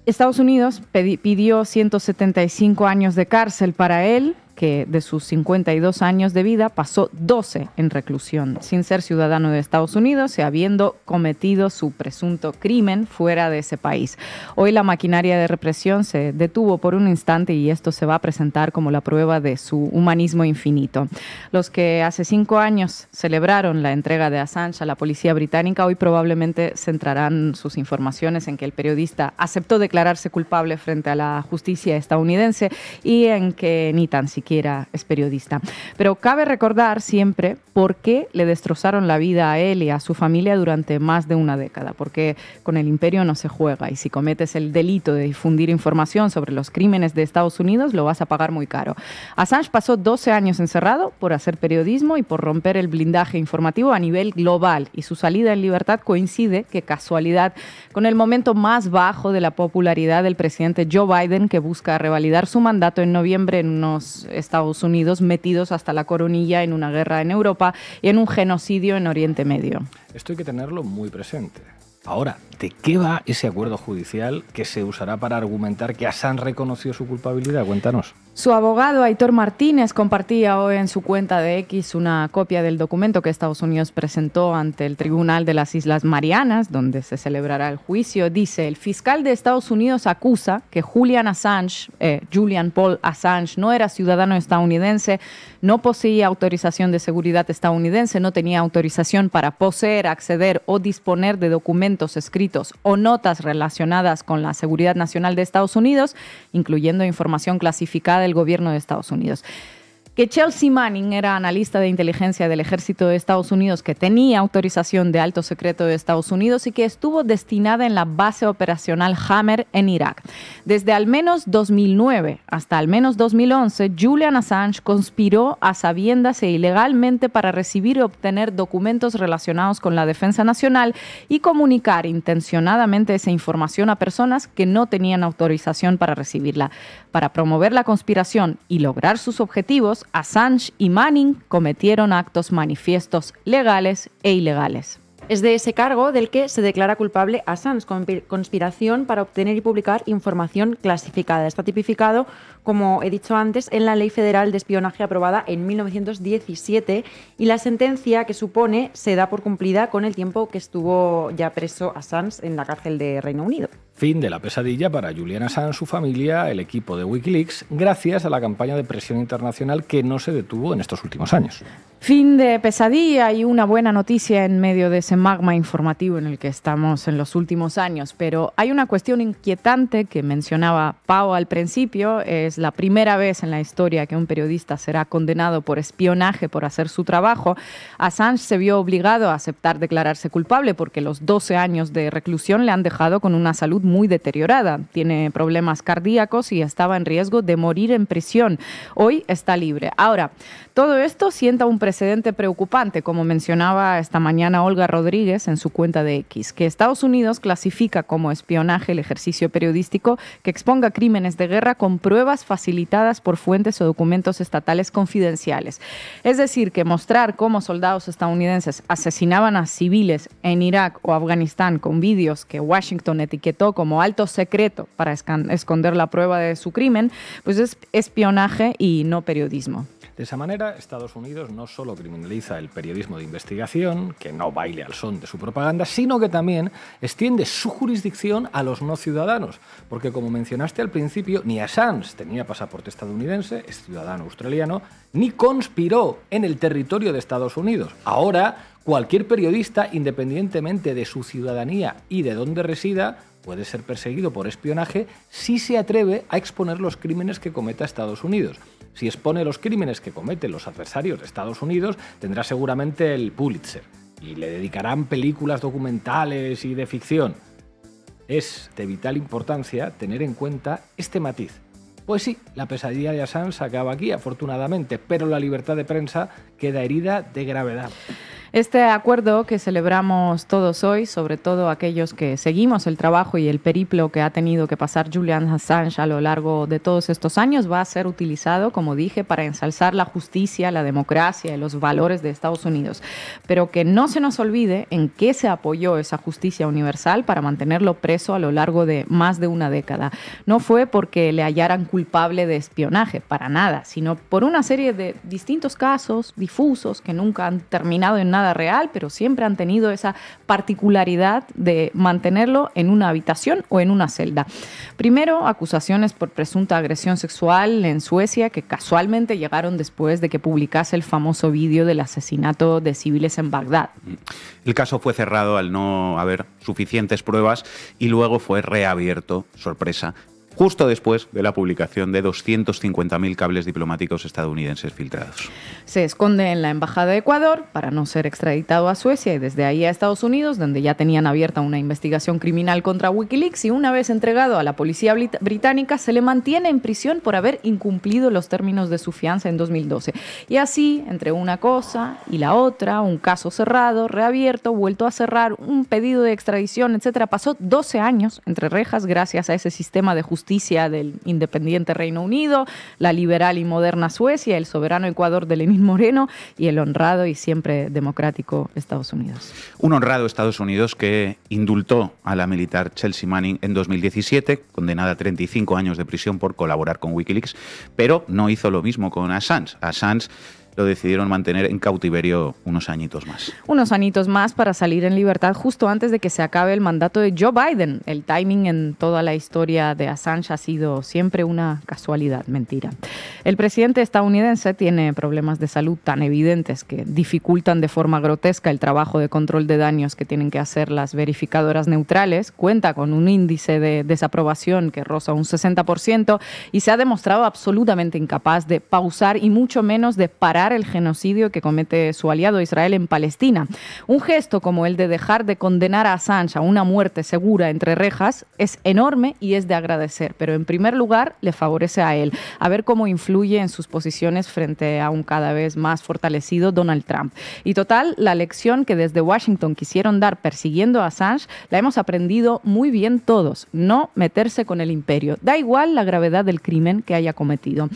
Estados Unidos pidió 175 años de cárcel para él, que de sus 52 años de vida pasó 12 en reclusión, sin ser ciudadano de Estados Unidos y habiendo cometido su presunto crimen fuera de ese país. Hoy la maquinaria de represión se detuvo por un instante y esto se va a presentar como la prueba de su humanismo infinito. Los que hace 5 años celebraron la entrega de Assange a la policía británica hoy probablemente centrarán sus informaciones en que el periodista aceptó declararse culpable frente a la justicia estadounidense y en que ni tan siquiera es periodista. Pero cabe recordar siempre por qué le destrozaron la vida a él y a su familia durante más de una década, porque con el imperio no se juega y si cometes el delito de difundir información sobre los crímenes de Estados Unidos lo vas a pagar muy caro. Assange pasó 12 años encerrado por hacer periodismo y por romper el blindaje informativo a nivel global y su salida en libertad coincide, qué casualidad, con el momento más bajo de la popularidad del presidente Joe Biden, que busca revalidar su mandato en noviembre en unos Estados Unidos metidos hasta la coronilla en una guerra en Europa y en un genocidio en Oriente Medio. Esto hay que tenerlo muy presente. Ahora, ¿de qué va ese acuerdo judicial que se usará para argumentar que Assange reconoció su culpabilidad? Cuéntanos. Su abogado, Aitor Martínez, compartía hoy en su cuenta de X una copia del documento que Estados Unidos presentó ante el Tribunal de las Islas Marianas, donde se celebrará el juicio. Dice, el fiscal de Estados Unidos acusa que Julian Paul Assange no era ciudadano estadounidense, no poseía autorización de seguridad estadounidense, no tenía autorización para poseer, acceder o disponer de documentos escritos o notas relacionadas con la seguridad nacional de Estados Unidos, incluyendo información clasificada del gobierno de Estados Unidos. Que Chelsea Manning era analista de inteligencia del ejército de Estados Unidos, que tenía autorización de alto secreto de Estados Unidos y que estuvo destinada en la base operacional Hammer en Irak. Desde al menos 2009 hasta al menos 2011, Julian Assange conspiró a sabiendas e ilegalmente para recibir y obtener documentos relacionados con la defensa nacional y comunicar intencionadamente esa información a personas que no tenían autorización para recibirla. Para promover la conspiración y lograr sus objetivos, Assange y Manning cometieron actos manifiestos legales e ilegales. Es de ese cargo del que se declara culpable Assange, conspiración para obtener y publicar información clasificada. Está tipificado, como he dicho antes, en la Ley Federal de Espionaje aprobada en 1917 y la sentencia que supone se da por cumplida con el tiempo que estuvo ya preso Assange en la cárcel de Reino Unido. Fin de la pesadilla para Julian Assange, su familia, el equipo de Wikileaks, gracias a la campaña de presión internacional que no se detuvo en estos últimos años. Fin de pesadilla y una buena noticia en medio de ese magma informativo en el que estamos en los últimos años. Pero hay una cuestión inquietante que mencionaba Pau al principio. Es la primera vez en la historia que un periodista será condenado por espionaje por hacer su trabajo. Assange se vio obligado a aceptar declararse culpable porque los 12 años de reclusión le han dejado con una salud muy deteriorada. Tiene problemas cardíacos y estaba en riesgo de morir en prisión. Hoy está libre. Ahora, todo esto sienta un precedente preocupante, como mencionaba esta mañana Olga Rodríguez en su cuenta de X, que Estados Unidos clasifica como espionaje el ejercicio periodístico que exponga crímenes de guerra con pruebas facilitadas por fuentes o documentos estatales confidenciales. Es decir, que mostrar cómo soldados estadounidenses asesinaban a civiles en Irak o Afganistán con vídeos que Washington etiquetó como alto secreto para esconder la prueba de su crimen, pues es espionaje y no periodismo. De esa manera, Estados Unidos no solo criminaliza el periodismo de investigación, que no baile al son de su propaganda, sino que también extiende su jurisdicción a los no ciudadanos. Porque, como mencionaste al principio, ni Assange tenía pasaporte estadounidense, es ciudadano australiano, ni conspiró en el territorio de Estados Unidos. Ahora, cualquier periodista, independientemente de su ciudadanía y de dónde resida, puede ser perseguido por espionaje si se atreve a exponer los crímenes que cometa Estados Unidos. Si expone los crímenes que cometen los adversarios de Estados Unidos, tendrá seguramente el Pulitzer y le dedicarán películas documentales y de ficción. Es de vital importancia tener en cuenta este matiz. Pues sí, la pesadilla de Assange acaba aquí, afortunadamente, pero la libertad de prensa queda herida de gravedad. Este acuerdo que celebramos todos hoy, sobre todo aquellos que seguimos el trabajo y el periplo que ha tenido que pasar Julian Assange a lo largo de todos estos años, va a ser utilizado, como dije, para ensalzar la justicia, la democracia y los valores de Estados Unidos. Pero que no se nos olvide en qué se apoyó esa justicia universal para mantenerlo preso a lo largo de más de una década. No fue porque le hallaran culpable de espionaje, para nada, sino por una serie de distintos casos difusos que nunca han terminado en nada real, pero siempre han tenido esa particularidad de mantenerlo en una habitación o en una celda. Primero, acusaciones por presunta agresión sexual en Suecia, que casualmente llegaron después de que publicase el famoso vídeo del asesinato de civiles en Bagdad. El caso fue cerrado al no haber suficientes pruebas y luego fue reabierto, sorpresa, justo después de la publicación de 250.000 cables diplomáticos estadounidenses filtrados. Se esconde en la Embajada de Ecuador para no ser extraditado a Suecia y desde ahí a Estados Unidos, donde ya tenían abierta una investigación criminal contra Wikileaks, y una vez entregado a la policía británica se le mantiene en prisión por haber incumplido los términos de su fianza en 2012. Y así, entre una cosa y la otra, un caso cerrado, reabierto, vuelto a cerrar, un pedido de extradición, etcétera, pasó 12 años entre rejas gracias a ese sistema de justicia del independiente Reino Unido, la liberal y moderna Suecia, el soberano Ecuador de Lenín Moreno y el honrado y siempre democrático Estados Unidos. Un honrado Estados Unidos que indultó a la militar Chelsea Manning en 2017, condenada a 35 años de prisión por colaborar con Wikileaks, pero no hizo lo mismo con Assange. Assange lo decidieron mantener en cautiverio unos añitos más. Unos añitos más para salir en libertad justo antes de que se acabe el mandato de Joe Biden. El timing en toda la historia de Assange ha sido siempre una casualidad, mentira. El presidente estadounidense tiene problemas de salud tan evidentes que dificultan de forma grotesca el trabajo de control de daños que tienen que hacer las verificadoras neutrales. Cuenta con un índice de desaprobación que roza un 60% y se ha demostrado absolutamente incapaz de pausar y mucho menos de parar el genocidio que comete su aliado Israel en Palestina. Un gesto como el de dejar de condenar a Assange a una muerte segura entre rejas es enorme y es de agradecer, pero en primer lugar le favorece a él, a ver cómo influye en sus posiciones frente a un cada vez más fortalecido Donald Trump. Y total, la lección que desde Washington quisieron dar persiguiendo a Assange la hemos aprendido muy bien todos: no meterse con el imperio, da igual la gravedad del crimen que haya cometido.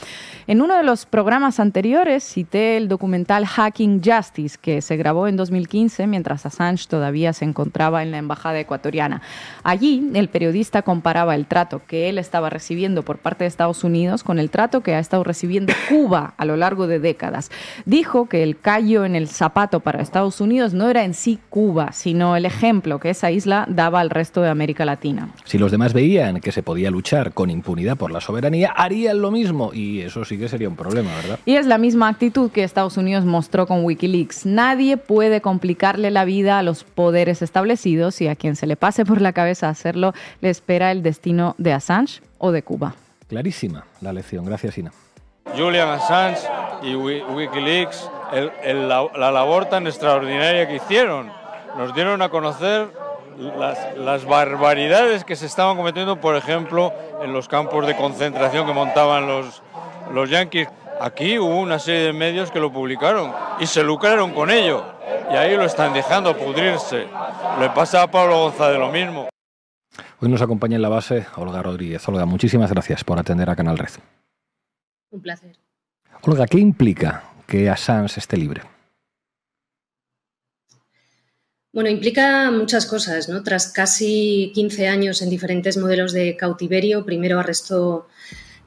En uno de los programas anteriores cité el documental Hacking Justice, que se grabó en 2015 mientras Assange todavía se encontraba en la embajada ecuatoriana. Allí, el periodista comparaba el trato que él estaba recibiendo por parte de Estados Unidos con el trato que ha estado recibiendo Cuba a lo largo de décadas. Dijo que el callo en el zapato para Estados Unidos no era en sí Cuba, sino el ejemplo que esa isla daba al resto de América Latina. Si los demás veían que se podía luchar con impunidad por la soberanía, harían lo mismo, y eso sí que sería un problema, ¿verdad? Y es la misma actitud que Estados Unidos mostró con Wikileaks. Nadie puede complicarle la vida a los poderes establecidos y a quien se le pase por la cabeza hacerlo le espera el destino de Assange o de Cuba. Clarísima la lección. Gracias, Ina. Julian Assange y Wikileaks, la labor tan extraordinaria que hicieron. Nos dieron a conocer las barbaridades que se estaban cometiendo, por ejemplo, en los campos de concentración que montaban los yanquis. Aquí hubo una serie de medios que lo publicaron y se lucraron con ello. Y ahí lo están dejando pudrirse. Le pasa a Pablo González lo mismo. Hoy nos acompaña en la base Olga Rodríguez. Olga, muchísimas gracias por atender a Canal Red. Un placer. Olga, ¿qué implica que Assange esté libre? Bueno, implica muchas cosas, ¿no? Tras casi 15 años en diferentes modelos de cautiverio, primero arresto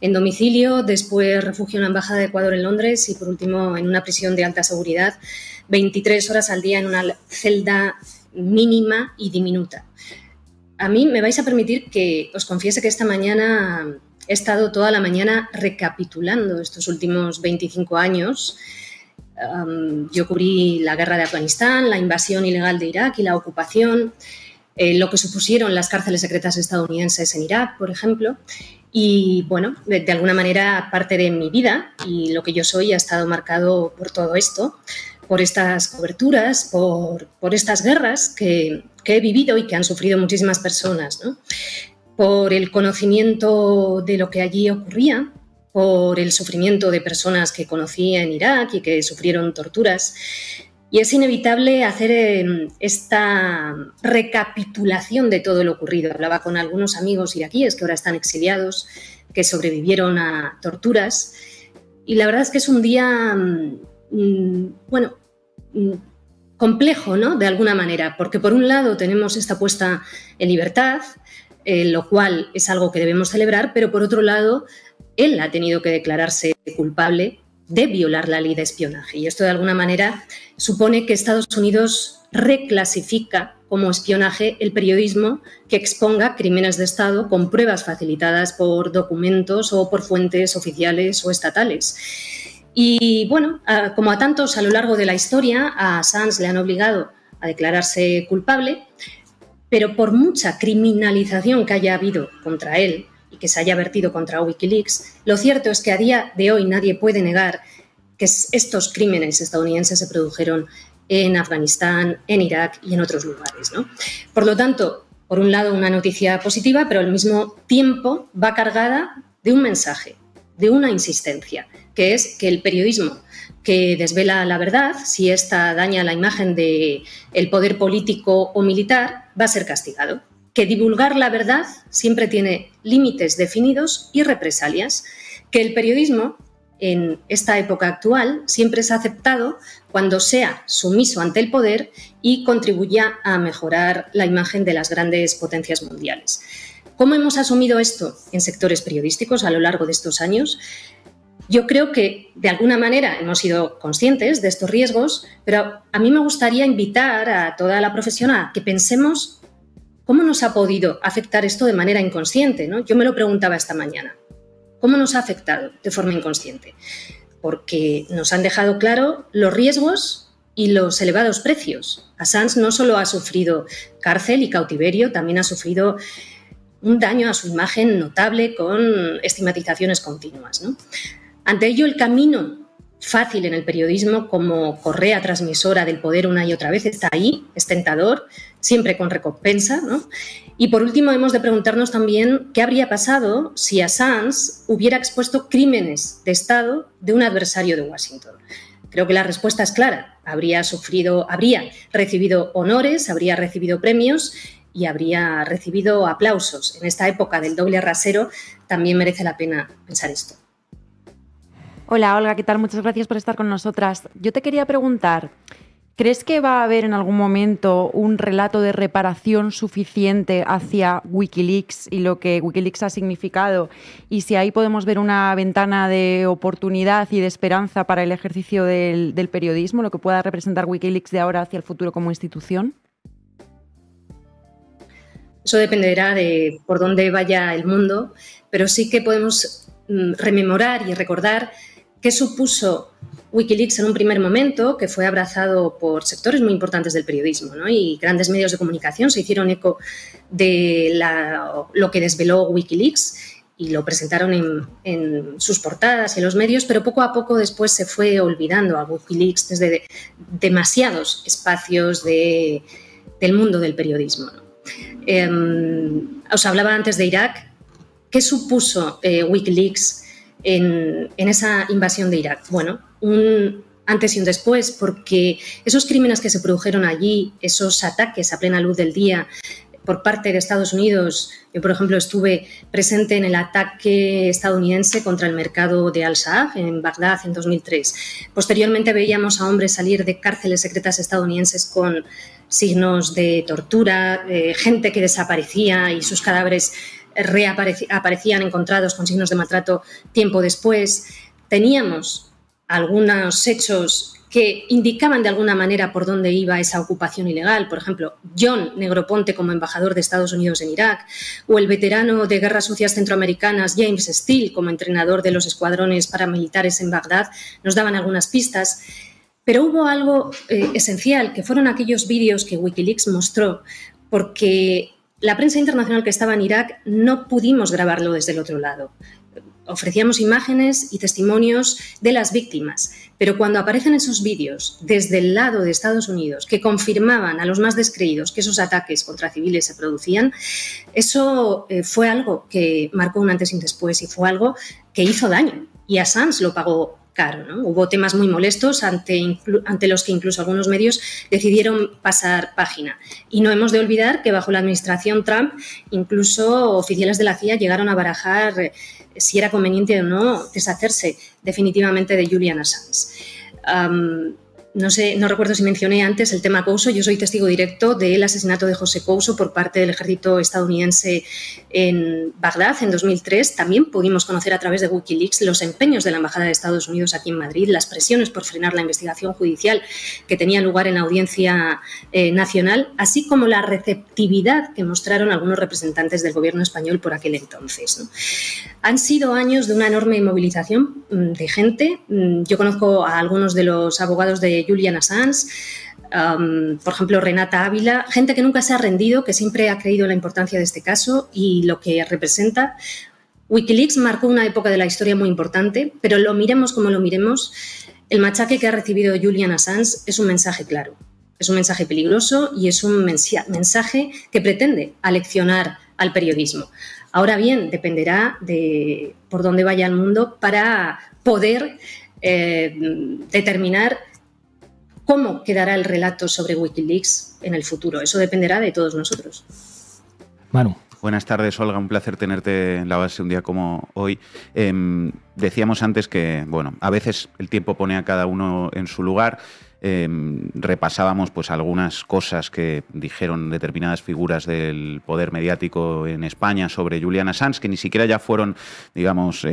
en domicilio, después refugio en la Embajada de Ecuador en Londres y, por último, en una prisión de alta seguridad, 23 horas al día en una celda mínima y diminuta. A mí me vais a permitir que os confiese que esta mañana he estado toda la mañana recapitulando estos últimos 25 años. Yo cubrí la guerra de Afganistán, la invasión ilegal de Irak y la ocupación, lo que supusieron las cárceles secretas estadounidenses en Irak, por ejemplo. Y, bueno, de alguna manera parte de mi vida y lo que yo soy ha estado marcado por todo esto, por estas coberturas, por estas guerras que he vivido y que han sufrido muchísimas personas, ¿no? Por el conocimiento de lo que allí ocurría, por el sufrimiento de personas que conocí en Irak y que sufrieron torturas, Y es inevitable hacer esta recapitulación de todo lo ocurrido. Hablaba con algunos amigos iraquíes que ahora están exiliados, que sobrevivieron a torturas. Y la verdad es que es un día, complejo, ¿no? De alguna manera, porque por un lado tenemos esta puesta en libertad, lo cual es algo que debemos celebrar, pero por otro lado, él ha tenido que declararse culpable de violar la ley de espionaje. Y esto de alguna manera supone que Estados Unidos reclasifica como espionaje el periodismo que exponga crímenes de Estado con pruebas facilitadas por documentos o por fuentes oficiales o estatales. Y bueno, como a tantos a lo largo de la historia, a Assange le han obligado a declararse culpable, pero por mucha criminalización que haya habido contra él y que se haya vertido contra Wikileaks, lo cierto es que a día de hoy nadie puede negar que estos crímenes estadounidenses se produjeron en Afganistán, en Irak y en otros lugares, ¿no? Por lo tanto, por un lado, una noticia positiva, pero al mismo tiempo va cargada de un mensaje, de una insistencia, que es que el periodismo que desvela la verdad, si ésta daña la imagen del poder político o militar, va a ser castigado. Que divulgar la verdad siempre tiene límites definidos y represalias. Que el periodismo, en esta época actual, siempre es aceptado cuando sea sumiso ante el poder y contribuya a mejorar la imagen de las grandes potencias mundiales. ¿Cómo hemos asumido esto en sectores periodísticos a lo largo de estos años? Yo creo que, de alguna manera, hemos sido conscientes de estos riesgos, pero a mí me gustaría invitar a toda la profesión a que pensemos cómo nos ha podido afectar esto de manera inconsciente, ¿no? Yo me lo preguntaba esta mañana. ¿Cómo nos ha afectado de forma inconsciente? Porque nos han dejado claro los riesgos y los elevados precios. Assange no solo ha sufrido cárcel y cautiverio, también ha sufrido un daño a su imagen notable con estigmatizaciones continuas, ¿no? Ante ello, el camino fácil en el periodismo como correa transmisora del poder una y otra vez está ahí, es tentador, siempre con recompensa, ¿no? Y por último, hemos de preguntarnos también qué habría pasado si Assange hubiera expuesto crímenes de Estado de un adversario de Washington. Creo que la respuesta es clara. Habría recibido honores, habría recibido premios y habría recibido aplausos. En esta época del doble rasero también merece la pena pensar esto. Hola, Olga, ¿qué tal? Muchas gracias por estar con nosotras. Yo te quería preguntar, ¿crees que va a haber en algún momento un relato de reparación suficiente hacia Wikileaks y lo que Wikileaks ha significado? Y si ahí podemos ver una ventana de oportunidad y de esperanza para el ejercicio del periodismo, lo que pueda representar Wikileaks de ahora hacia el futuro como institución. Eso dependerá de por dónde vaya el mundo, pero sí que podemos rememorar y recordar qué supuso Wikileaks en un primer momento, que fue abrazado por sectores muy importantes del periodismo, ¿no? Y grandes medios de comunicación se hicieron eco de lo que desveló Wikileaks y lo presentaron en sus portadas y en los medios, pero poco a poco después se fue olvidando a Wikileaks desde demasiados espacios del mundo del periodismo, ¿no? Os hablaba antes de Irak. ¿Qué supuso Wikileaks en esa invasión de Irak? Bueno, un antes y un después, porque esos crímenes que se produjeron allí, esos ataques a plena luz del día por parte de Estados Unidos, yo por ejemplo estuve presente en el ataque estadounidense contra el mercado de Al-Saab en Bagdad en 2003. Posteriormente veíamos a hombres salir de cárceles secretas estadounidenses con signos de tortura, gente que desaparecía y sus cadáveres aparecían encontrados con signos de maltrato tiempo después. Teníamos algunos hechos que indicaban de alguna manera por dónde iba esa ocupación ilegal. Por ejemplo, John Negroponte como embajador de Estados Unidos en Irak, o el veterano de guerras sucias centroamericanas James Steele como entrenador de los escuadrones paramilitares en Bagdad, nos daban algunas pistas. Pero hubo algo esencial, que fueron aquellos vídeos que Wikileaks mostró, porque la prensa internacional que estaba en Irak no pudimos grabarlo desde el otro lado. Ofrecíamos imágenes y testimonios de las víctimas, pero cuando aparecen esos vídeos desde el lado de Estados Unidos que confirmaban a los más descreídos que esos ataques contra civiles se producían, eso fue algo que marcó un antes y un después y fue algo que hizo daño. Y Assange lo pagó caro, ¿no? Hubo temas muy molestos ante los que incluso algunos medios decidieron pasar página. Y no hemos de olvidar que bajo la administración Trump incluso oficiales de la CIA llegaron a barajar si era conveniente o no deshacerse definitivamente de Julian Assange. No recuerdo si mencioné antes el tema Couso. Yo soy testigo directo del asesinato de José Couso por parte del ejército estadounidense en Bagdad en 2003. También pudimos conocer a través de Wikileaks los empeños de la Embajada de Estados Unidos aquí en Madrid, las presiones por frenar la investigación judicial que tenía lugar en la Audiencia Nacional, así como la receptividad que mostraron algunos representantes del gobierno español por aquel entonces, ¿no? Han sido años de una enorme movilización de gente. Yo conozco a algunos de los abogados de Julian Assange, por ejemplo, Renata Ávila, gente que nunca se ha rendido, que siempre ha creído en la importancia de este caso y lo que representa. Wikileaks marcó una época de la historia muy importante, pero lo miremos como lo miremos, el machaque que ha recibido Julian Assange es un mensaje claro, es un mensaje peligroso y es un mensaje que pretende aleccionar al periodismo. Ahora bien, dependerá de por dónde vaya el mundo para poder determinar cómo quedará el relato sobre Wikileaks en el futuro. Eso dependerá de todos nosotros. Manu. Buenas tardes, Olga. Un placer tenerte en la base un día como hoy. Decíamos antes que, bueno, a veces el tiempo pone a cada uno en su lugar. Repasábamos pues algunas cosas que dijeron determinadas figuras del poder mediático en España sobre Julian Assange, que ni siquiera ya fueron, digamos,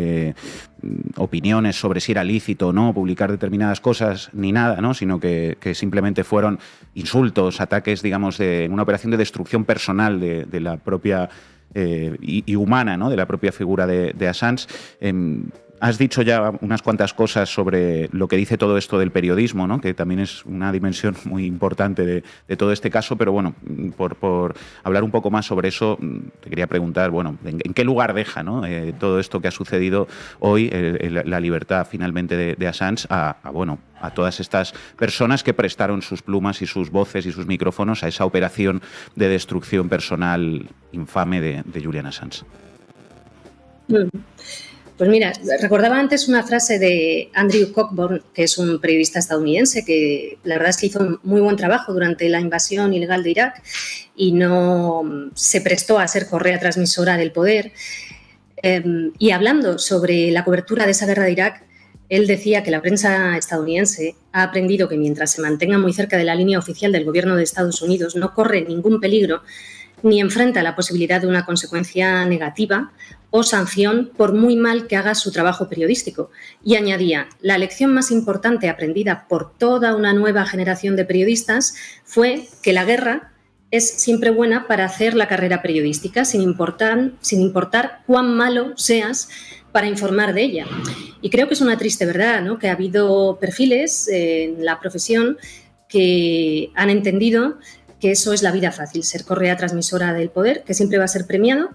opiniones sobre si era lícito o no publicar determinadas cosas ni nada, ¿no? Sino que simplemente fueron insultos, ataques, digamos, de una operación de destrucción personal de la propia y humana, ¿no? De la propia figura de Assange. Has dicho ya unas cuantas cosas sobre lo que dice todo esto del periodismo, ¿no? Que también es una dimensión muy importante de todo este caso, pero bueno, por hablar un poco más sobre eso, te quería preguntar, bueno, ¿en qué lugar deja, ¿no? Todo esto que ha sucedido hoy, la libertad finalmente de Assange a todas estas personas que prestaron sus plumas y sus voces y sus micrófonos a esa operación de destrucción personal infame de Julian Assange? Pues mira, recordaba antes una frase de Andrew Cockburn, que es un periodista estadounidense que la verdad es que hizo un muy buen trabajo durante la invasión ilegal de Irak y no se prestó a ser correa transmisora del poder. Y hablando sobre la cobertura de esa guerra de Irak, él decía que la prensa estadounidense ha aprendido que mientras se mantenga muy cerca de la línea oficial del gobierno de Estados Unidos no corre ningún peligro ni enfrenta la posibilidad de una consecuencia negativa o sanción por muy mal que haga su trabajo periodístico. Y añadía, la lección más importante aprendida por toda una nueva generación de periodistas fue que la guerra es siempre buena para hacer la carrera periodística, sin importar cuán malo seas para informar de ella. Y creo que es una triste verdad, ¿no? Que ha habido perfiles en la profesión que han entendido que eso es la vida fácil, ser correa transmisora del poder, que siempre va a ser premiado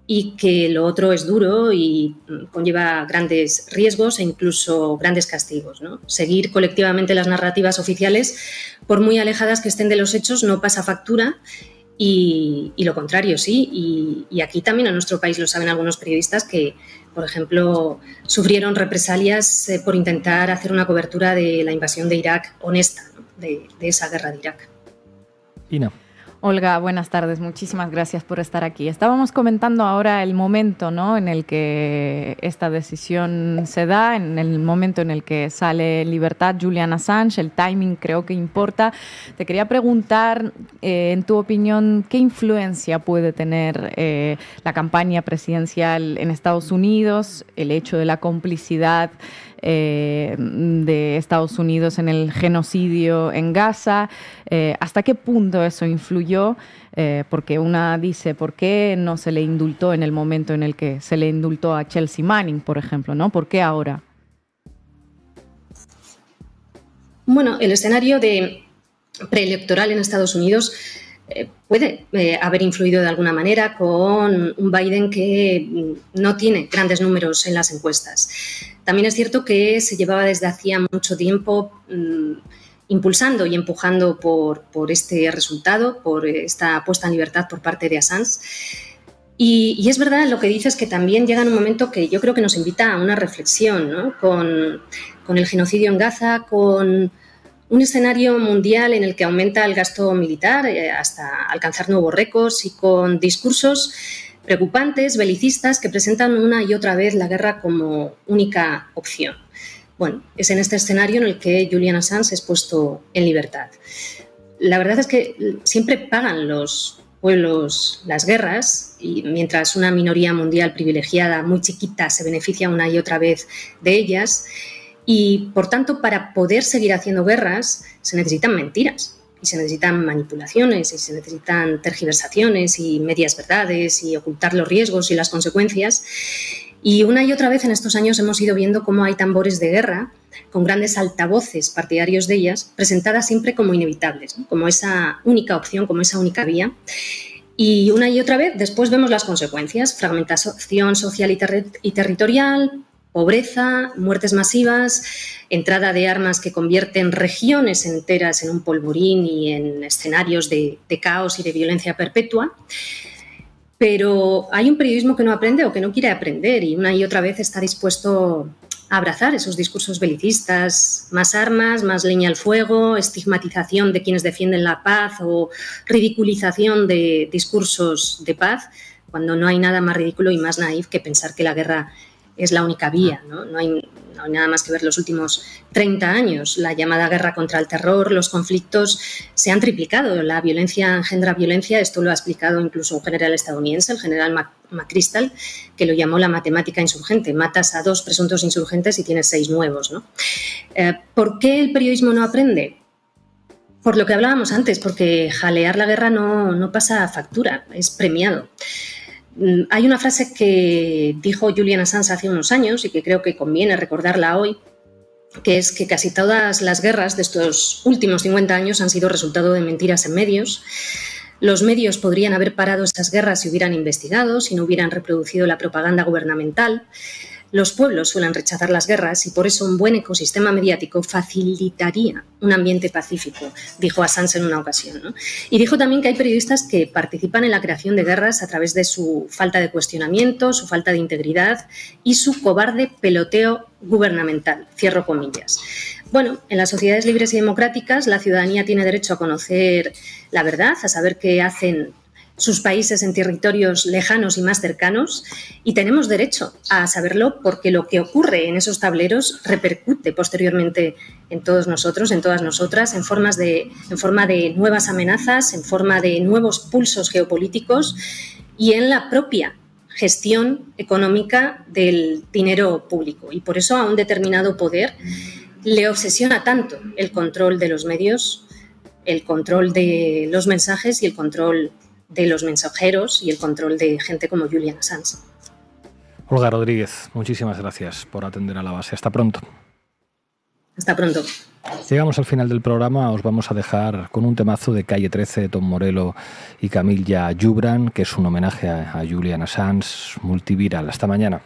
y que lo otro es duro y conlleva grandes riesgos e incluso grandes castigos, ¿no? Seguir colectivamente las narrativas oficiales, por muy alejadas que estén de los hechos, no pasa factura y lo contrario, sí. Y aquí también en nuestro país lo saben algunos periodistas que, por ejemplo, sufrieron represalias por intentar hacer una cobertura de la invasión de Irak honesta, ¿no? de esa guerra de Irak. Ina. Olga, buenas tardes. Muchísimas gracias por estar aquí. Estábamos comentando ahora el momento, ¿no?, en el que esta decisión se da, en el momento en el que sale en libertad Julian Assange. El timing creo que importa. Te quería preguntar, en tu opinión, ¿qué influencia puede tener la campaña presidencial en Estados Unidos, el hecho de la complicidad de Estados Unidos en el genocidio en Gaza? ¿Hasta qué punto eso influyó? Porque una dice, ¿por qué no se le indultó en el momento en el que se le indultó a Chelsea Manning, por ejemplo, ¿no? ¿Por qué ahora? Bueno, el escenario preelectoral en Estados Unidos puede haber influido de alguna manera con un Biden que no tiene grandes números en las encuestas. También es cierto que se llevaba desde hacía mucho tiempo impulsando y empujando por este resultado, por esta puesta en libertad por parte de Assange. Y es verdad lo que dices, que también llega en un momento que yo creo que nos invita a una reflexión, ¿no? Con el genocidio en Gaza, con un escenario mundial en el que aumenta el gasto militar hasta alcanzar nuevos récords y con discursos preocupantes, belicistas, que presentan una y otra vez la guerra como única opción. Bueno, es en este escenario en el que Julian Assange es puesto en libertad. La verdad es que siempre pagan los pueblos las guerras, y mientras una minoría mundial privilegiada muy chiquita se beneficia una y otra vez de ellas. Y, por tanto, para poder seguir haciendo guerras se necesitan mentiras, y se necesitan manipulaciones, y se necesitan tergiversaciones y medias verdades, y ocultar los riesgos y las consecuencias. Y una y otra vez en estos años hemos ido viendo cómo hay tambores de guerra con grandes altavoces partidarios de ellas, presentadas siempre como inevitables, ¿no? Como esa única opción, como esa única vía. Y una y otra vez después vemos las consecuencias: fragmentación social y territorial, pobreza, muertes masivas, entrada de armas que convierten regiones enteras en un polvorín y en escenarios de caos y de violencia perpetua. Pero hay un periodismo que no aprende o que no quiere aprender, y una y otra vez está dispuesto a abrazar esos discursos belicistas: más armas, más leña al fuego, estigmatización de quienes defienden la paz o ridiculización de discursos de paz, cuando no hay nada más ridículo y más naif que pensar que la guerra es la única vía, ¿no? No hay nada más que ver los últimos 30 años. La llamada guerra contra el terror, los conflictos se han triplicado. La violencia engendra violencia. Esto lo ha explicado incluso un general estadounidense, el general McChrystal, que lo llamó la matemática insurgente. Matas a 2 presuntos insurgentes y tienes 6 nuevos, ¿no? ¿Por qué el periodismo no aprende? Por lo que hablábamos antes, porque jalear la guerra no pasa factura, es premiado. Hay una frase que dijo Julian Assange hace unos años y que creo que conviene recordarla hoy, que es que casi todas las guerras de estos últimos 50 años han sido resultado de mentiras en medios. Los medios podrían haber parado esas guerras si hubieran investigado, si no hubieran reproducido la propaganda gubernamental. Los pueblos suelen rechazar las guerras y por eso un buen ecosistema mediático facilitaría un ambiente pacífico, dijo Assange en una ocasión, ¿no? Y dijo también que hay periodistas que participan en la creación de guerras a través de su falta de cuestionamiento, su falta de integridad y su cobarde peloteo gubernamental, cierro comillas. Bueno, en las sociedades libres y democráticas la ciudadanía tiene derecho a conocer la verdad, a saber qué hacen sus países en territorios lejanos y más cercanos, y tenemos derecho a saberlo porque lo que ocurre en esos tableros repercute posteriormente en todos nosotros, en todas nosotras, en forma de nuevas amenazas, en forma de nuevos pulsos geopolíticos y en la propia gestión económica del dinero público. Y por eso a un determinado poder le obsesiona tanto el control de los medios, el control de los mensajes y el control de los mensajeros y el control de gente como Julian Assange. Olga Rodríguez, muchísimas gracias por atender a La Base. Hasta pronto. Hasta pronto. Llegamos al final del programa. Os vamos a dejar con un temazo de Calle 13 de Tom Morello y Camilla Jubran, que es un homenaje a Julian Assange, multiviral. Hasta mañana.